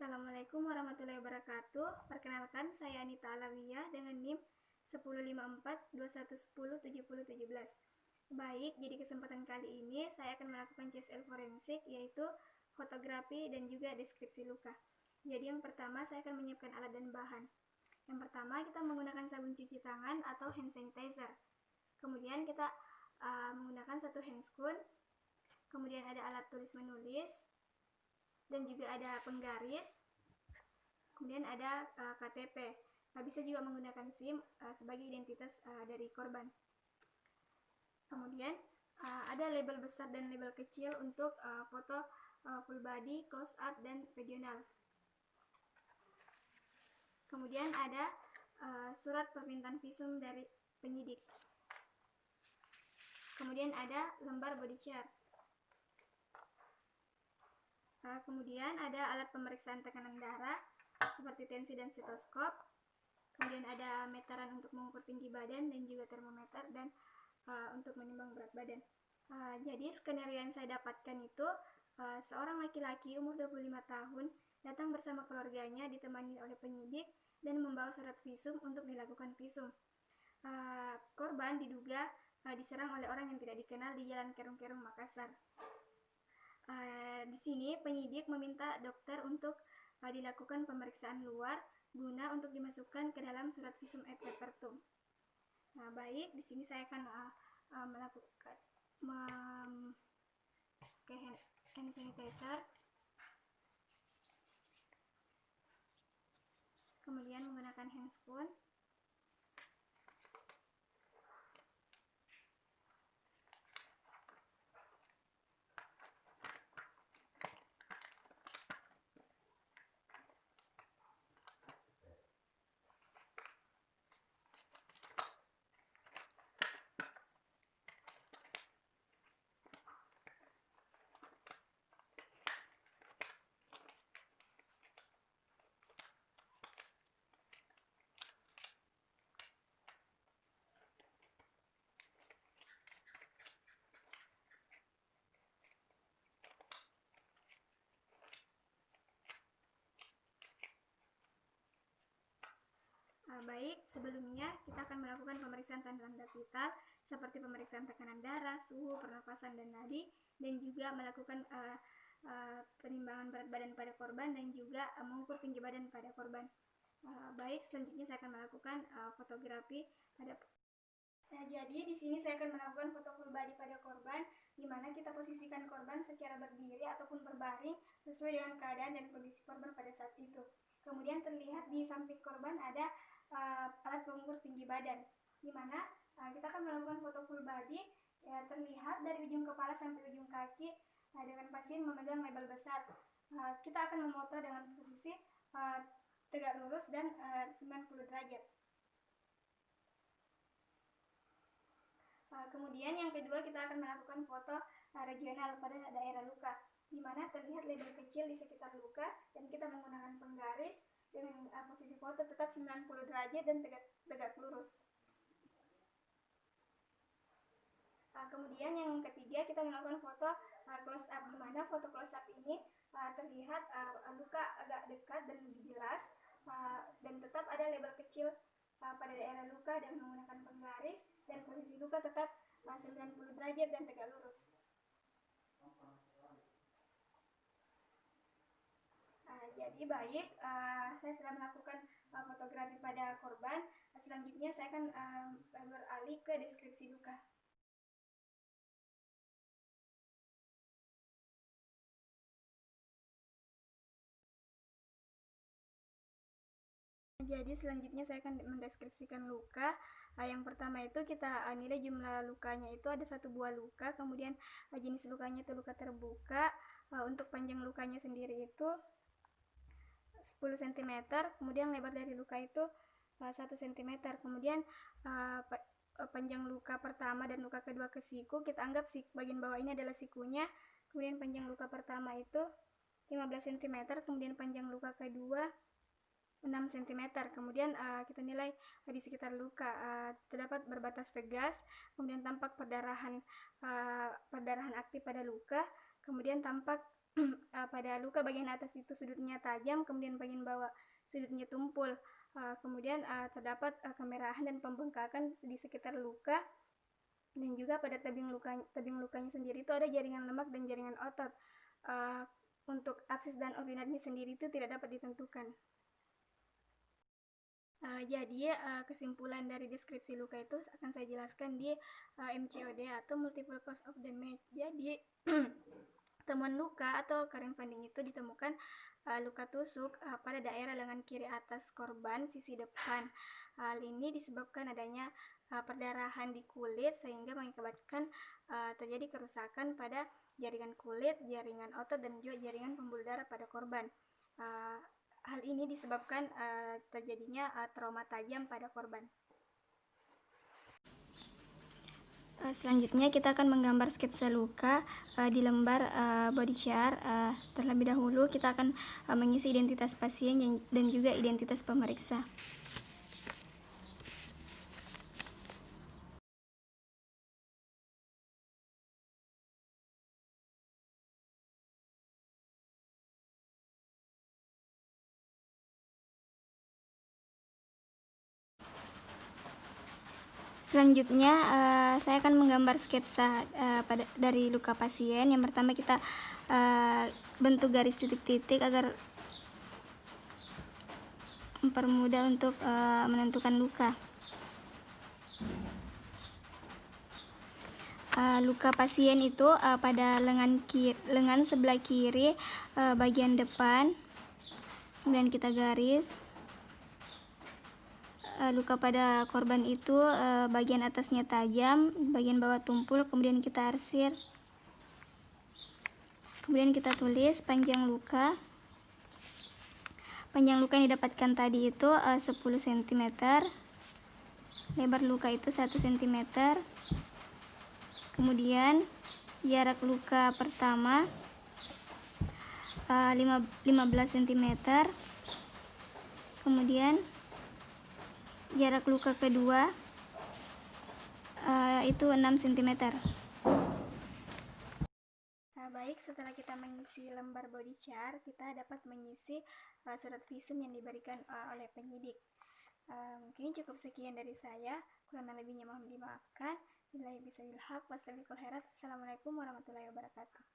Assalamualaikum warahmatullahi wabarakatuh. Perkenalkan, saya Anita Alawiyah dengan NIM 105421107017. Baik, jadi kesempatan kali ini saya akan melakukan CSL forensik, yaitu fotografi dan juga deskripsi luka. Jadi yang pertama saya akan menyiapkan alat dan bahan. Yang pertama kita menggunakan sabun cuci tangan atau hand sanitizer. Kemudian kita menggunakan satu handscoon. Kemudian ada alat tulis menulis, dan juga ada penggaris, kemudian ada KTP. Bisa juga menggunakan SIM sebagai identitas dari korban. Kemudian ada label besar dan label kecil untuk foto full body, close up, dan regional. Kemudian ada surat permintaan visum dari penyidik. Kemudian ada lembar body chart. Kemudian ada alat pemeriksaan tekanan darah seperti tensi dan stetoskop. Kemudian ada meteran untuk mengukur tinggi badan dan juga termometer dan untuk menimbang berat badan. Jadi skenario yang saya dapatkan itu seorang laki-laki umur 25 tahun datang bersama keluarganya ditemani oleh penyidik dan membawa surat visum untuk dilakukan visum. Korban diduga diserang oleh orang yang tidak dikenal di Jalan Kerung-Kerung, Makassar. Di sini penyidik meminta dokter untuk dilakukan pemeriksaan luar guna untuk dimasukkan ke dalam surat visum et repertum. Baik, di sini saya akan melakukan hand sanitizer, kemudian menggunakan handscoon. Baik, sebelumnya kita akan melakukan pemeriksaan tanda-tanda vital seperti pemeriksaan tekanan darah, suhu, pernapasan, dan nadi, dan juga melakukan penimbangan berat badan pada korban dan juga mengukur tinggi badan pada korban. Baik, selanjutnya saya akan melakukan fotografi pada. Jadi di sini saya akan melakukan foto full body pada korban, di mana kita posisikan korban secara berdiri ataupun berbaring sesuai dengan keadaan dan kondisi korban pada saat itu. Kemudian terlihat di samping korban ada alat pengukur tinggi badan, di mana kita akan melakukan foto full body. Terlihat dari ujung kepala sampai ujung kaki dengan pasien memegang label besar. Kita akan memoto dengan posisi tegak lurus dan 90 derajat. Kemudian yang kedua kita akan melakukan foto regional pada daerah luka, di mana terlihat label kecil di sekitar luka dan kita menggunakan penggaris dengan posisi foto tetap 90 derajat dan tegak lurus. Kemudian yang ketiga kita melakukan foto close up, di mana foto close up ini terlihat luka agak dekat dan lebih jelas, dan tetap ada label kecil pada daerah luka dan menggunakan penggaris, dan posisi luka tetap 90 derajat dan tegak lurus. Jadi baik, saya sudah melakukan fotografi pada korban. Selanjutnya saya akan beralih ke deskripsi luka. Jadi selanjutnya saya akan mendeskripsikan luka. Yang pertama itu kita nilai jumlah lukanya itu ada 1 buah luka, kemudian jenis lukanya itu luka terbuka. Untuk panjang lukanya sendiri itu 10 cm, kemudian lebar dari luka itu 1 cm. Kemudian panjang luka pertama dan luka kedua ke siku, kita anggap bagian bawah ini adalah sikunya. Kemudian panjang luka pertama itu 15 cm, kemudian panjang luka kedua 6 cm. Kemudian kita nilai di sekitar luka terdapat berbatas tegas, kemudian tampak perdarahan aktif pada luka, kemudian tampak pada luka bagian atas itu sudutnya tajam, kemudian bagian bawah sudutnya tumpul. Kemudian terdapat kemerahan dan pembengkakan di sekitar luka, dan juga pada tebing lukanya sendiri itu ada jaringan lemak dan jaringan otot. Untuk absis dan ordinatnya sendiri itu tidak dapat ditentukan. Jadi kesimpulan dari deskripsi luka itu akan saya jelaskan di MCOD atau multiple cause of damage. Jadi temuan luka atau cutting finding itu ditemukan luka tusuk pada daerah lengan kiri atas korban sisi depan. Hal ini disebabkan adanya perdarahan di kulit sehingga mengakibatkan terjadi kerusakan pada jaringan kulit, jaringan otot, dan juga jaringan pembuluh darah pada korban. Hal ini disebabkan terjadinya trauma tajam pada korban. Selanjutnya kita akan menggambar sketsa luka di lembar body chart. Terlebih dahulu kita akan mengisi identitas pasien dan juga identitas pemeriksa. Selanjutnya saya akan menggambar sketsa dari luka pasien. Yang pertama kita bentuk garis titik-titik agar mempermudah untuk menentukan luka. Luka pasien itu pada lengan sebelah kiri bagian depan, kemudian kita garis. Luka pada korban itu bagian atasnya tajam, bagian bawah tumpul, kemudian kita arsir. Kemudian kita tulis panjang luka. Panjang luka yang didapatkan tadi itu 10 cm. Lebar luka itu 1 cm. Kemudian jarak luka pertama 15 cm. Kemudian jarak luka kedua itu 6 cm. Baik, setelah kita mengisi lembar body chart, kita dapat mengisi surat visum yang diberikan oleh penyidik. Mungkin cukup sekian dari saya. Kurang lebihnya mohon dimaafkan. Wassalamualaikum warahmatullahi wabarakatuh.